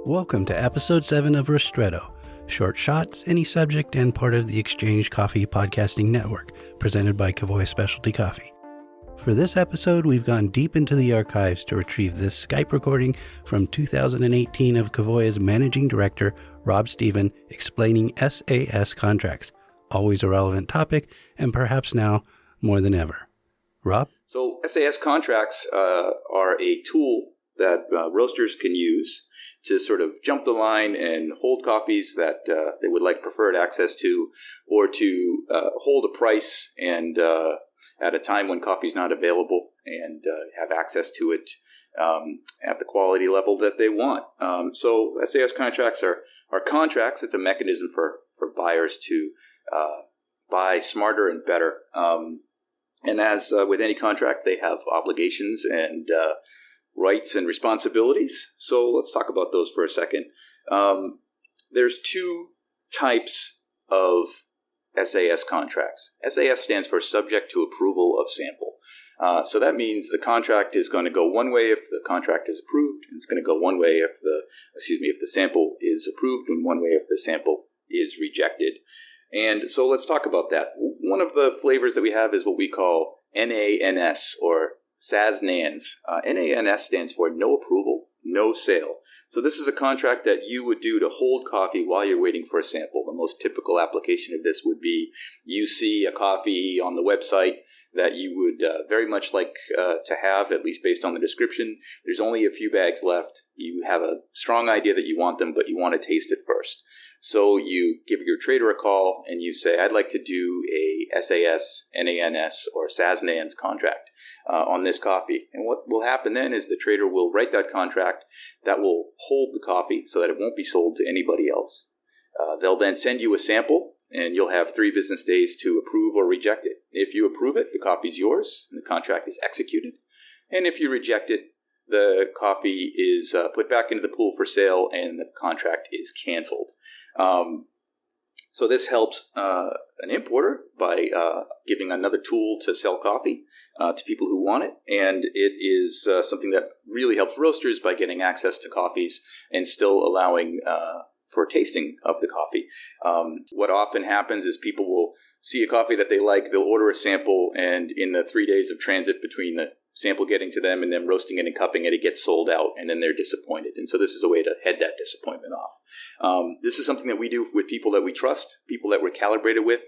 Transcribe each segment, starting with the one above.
Welcome to episode 7 of Ristretto, short shots, any subject, and part of the Exchange Coffee Podcasting Network, presented by Kavoya Specialty Coffee. For this episode, we've gone deep into the archives to retrieve this Skype recording from 2018 of Kavoya's Managing Director, Rob Stephen, explaining SAS contracts. Always a relevant topic, and perhaps now more than ever. Rob? So SAS contracts are a tool that roasters can use to sort of jump the line and hold coffees that they would like preferred access to, or to hold a price and at a time when coffee is not available and have access to it at the quality level that they want. So SAS contracts are contracts. It's a mechanism for buyers to buy smarter and better. And as with any contract, they have obligations and rights and responsibilities. So let's talk about those for a second. There's two types of SAS contracts. SAS stands for Subject to Approval of Sample. So that means the contract is going to go one way if the contract is approved, and it's going to go one way if the sample is approved, and one way if the sample is rejected. And so let's talk about that. One of the flavors that we have is what we call NANS, or SASNANS. NANS stands for No Approval, No Sale. So this is a contract that you would do to hold coffee while you're waiting for a sample. The most typical application of this would be you see a coffee on the website that you would very much like to have, at least based on the description. There's only a few bags left. You have a strong idea that you want them, but you want to taste it first. So you give your trader a call and you say, I'd like to do a SAS, NANS, or SASNANS contract on this coffee. And what will happen then is the trader will write that contract that will hold the coffee so that it won't be sold to anybody else. They'll then send you a sample, and you'll have 3 business days to approve or reject it. If you approve it, the coffee's yours, and the contract is executed. And if you reject it, the coffee is put back into the pool for sale, and the contract is canceled. So this helps an importer by giving another tool to sell coffee to people who want it. And it is something that really helps roasters by getting access to coffees and still allowing for tasting of the coffee. What often happens is people will see a coffee that they like, they'll order a sample, and in the 3 days of transit between the sample getting to them and them roasting it and cupping it, it gets sold out, and then they're disappointed. And so this is a way to head that disappointment off. This is something that we do with people that we trust, people that we're calibrated with,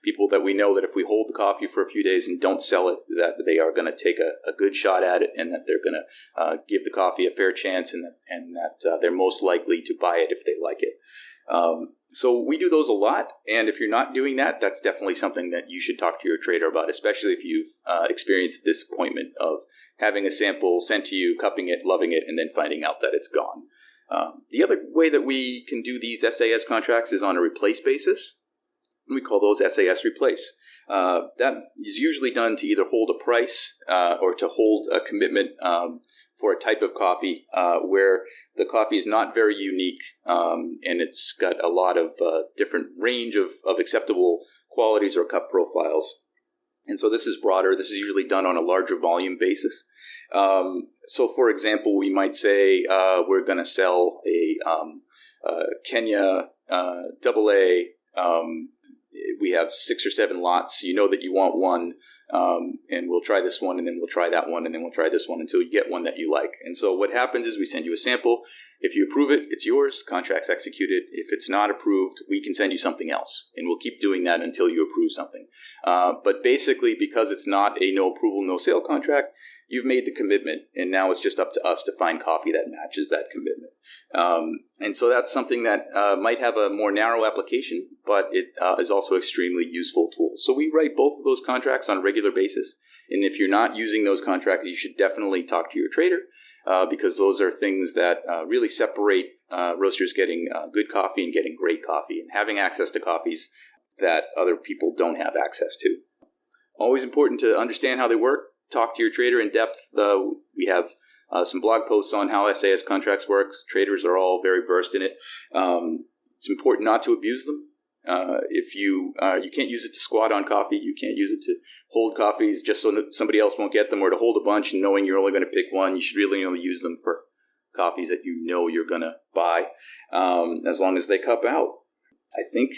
people that we know that if we hold the coffee for a few days and don't sell it, that they are going to take a good shot at it, and that they're going to give the coffee a fair chance, and that they're most likely to buy it if they like it. So we do those a lot, and if you're not doing that, that's definitely something that you should talk to your trader about, especially if you've experienced the disappointment of having a sample sent to you, cupping it, loving it, and then finding out that it's gone. The other way that we can do these SAS contracts is on a replace basis. We call those SAS Replace. That is usually done to either hold a price or to hold a commitment for a type of coffee where the coffee is not very unique and it's got a lot of different range of acceptable qualities or cup profiles. And so this is broader. This is usually done on a larger volume basis. So, for example, we might say we're going to sell a Kenya AA. We have 6 or 7 lots. You know that you want one, and we'll try this one, and then we'll try that one, and then we'll try this one until you get one that you like. And so what happens is we send you a sample. If you approve it, it's yours. Contract's executed. If it's not approved, we can send you something else, and we'll keep doing that until you approve something. But basically, because it's not a no approval, no sale contract, you've made the commitment, and now it's just up to us to find coffee that matches that commitment. And so that's something that might have a more narrow application, but it is also extremely useful tool. So we write both of those contracts on a regular basis, and if you're not using those contracts, you should definitely talk to your trader, because those are things that really separate roasters getting good coffee and getting great coffee, and having access to coffees that other people don't have access to. Always important to understand how they work. Talk to your trader in depth. We have some blog posts on how SAS contracts work. Traders are all very versed in it. It's important not to abuse them. If you can't use it to squat on coffee, you can't use it to hold coffees just so that somebody else won't get them, or to hold a bunch and knowing you're only going to pick one. You should really only use them for coffees that you know you're going to buy, as long as they cup out. I think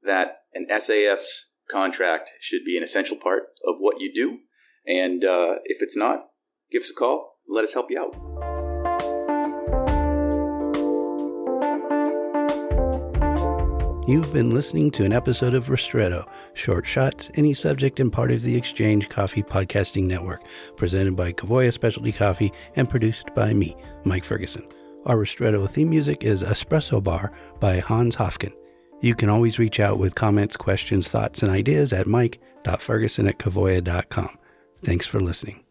that an SAS contract should be an essential part of what you do. And if it's not, give us a call. Let us help you out. You've been listening to an episode of Ristretto, short shots, any subject, and part of the Exchange Coffee Podcasting Network, presented by Kavoya Specialty Coffee and produced by me, Mike Ferguson. Our Ristretto theme music is Espresso Bar by Hans Hofken. You can always reach out with comments, questions, thoughts, and ideas at mike.ferguson@kavoya.com. Thanks for listening.